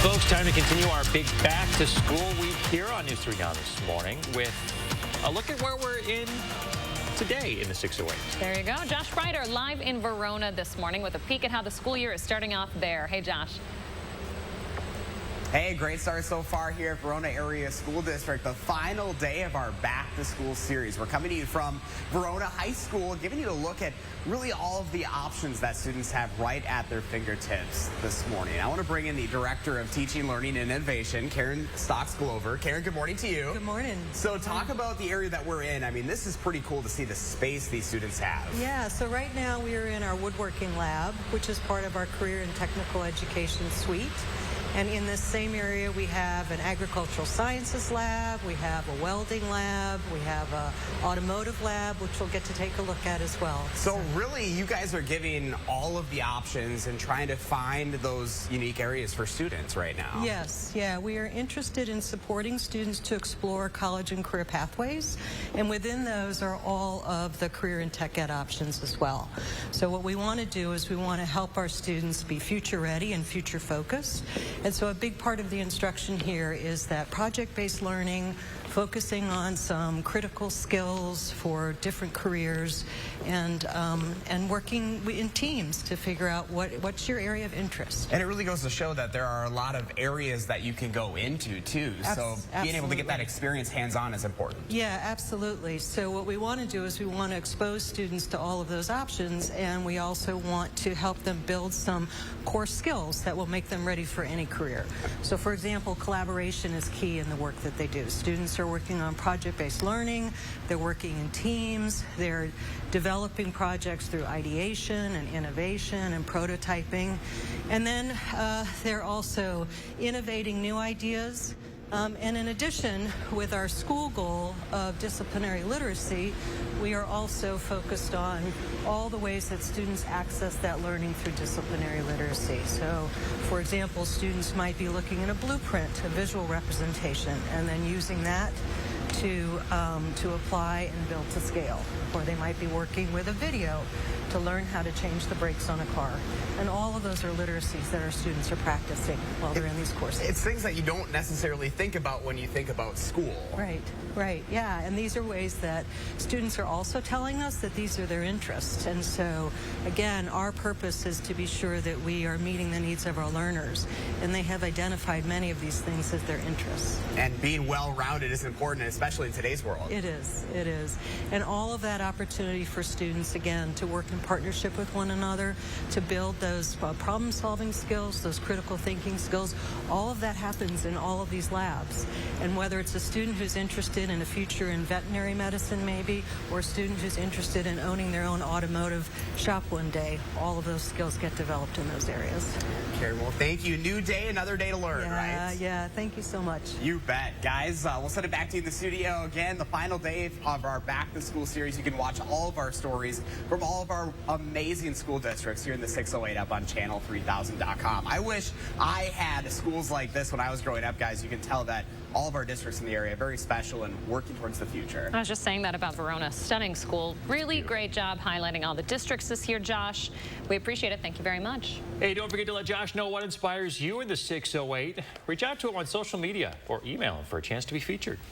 Folks, time to continue our big back to school week here on News 3 Now this morning with a look at where we're in today in the 608. There you go. Josh Spreiter live in Verona this morning with a peek at how the school year is starting off there. Hey, Josh. Hey, great start so far here at Verona Area School District. The final day of our Back to School series. We're coming to you from Verona High School, giving you a look at really all of the options that students have right at their fingertips this morning. I want to bring in the Director of Teaching, Learning, and Innovation, Karen Stocks-Glover. Karen, good morning to you. Good morning. So talk about the area that we're in. I mean, this is pretty cool to see the space these students have. Yeah, so right now we are in our woodworking lab, which is part of our career and technical education suite. And in this same area, we have an agricultural sciences lab, we have a welding lab, we have an automotive lab, which we'll get to take a look at as well. So really, you guys are giving all of the options and trying to find those unique areas for students right now. Yes, yeah, we are interested in supporting students to explore college and career pathways, and within those are all of the career and tech ed options as well. So what we want to do is we want to help our students be future ready and future focused. And so a big part of the instruction here is that project-based learning, focusing on some critical skills for different careers, and working in teams to figure out what's your area of interest. And it really goes to show that there are a lot of areas that you can go into too. So being able to get that experience hands-on is important. Yeah, absolutely. So what we want to do is we want to expose students to all of those options, and we also want to help them build some core skills that will make them ready for any career. So for example, collaboration is key in the work that they do. Students are working on project-based learning, they're working in teams, they're developing projects through ideation and innovation and prototyping, and then they're also innovating new ideas. And in addition, with our school goal of disciplinary literacy, we are also focused on all the ways that students access that learning through disciplinary literacy. So, for example, students might be looking at a blueprint, a visual representation, and then using that to apply and build to scale. Or they might be working with a video to learn how to change the brakes on a car. And all of those are literacies that our students are practicing while they're in these courses. It's things that you don't necessarily think about when you think about school. Right, right, yeah. And these are ways that students are also telling us that these are their interests. And so, again, our purpose is to be sure that we are meeting the needs of our learners. And they have identified many of these things as their interests. And being well-rounded is important, especially in today's world. It is, it is. And all of that opportunity for students, again, to work in partnership with one another, to build those problem-solving skills, those critical thinking skills, all of that happens in all of these labs. And whether it's a student who's interested in a future in veterinary medicine maybe, or a student who's interested in owning their own automotive shop one day, all of those skills get developed in those areas. Karen, well, thank you. New day, another day to learn, right? Yeah, thank you so much. You bet. Guys, we'll send it back to you in the studio again. The final day of our Back to School series. You can watch all of our stories from all of our amazing school districts here in the 608 up on channel3000.com. I wish I had schools like this when I was growing up, guys. You can tell that all of our districts in the area are very special and working towards the future. I was just saying that about Verona. Stunning school. Really great job highlighting all the districts this year, Josh. We appreciate it. Thank you very much. Hey, don't forget to let Josh know what inspires you in the 608. Reach out to him on social media or email him for a chance to be featured.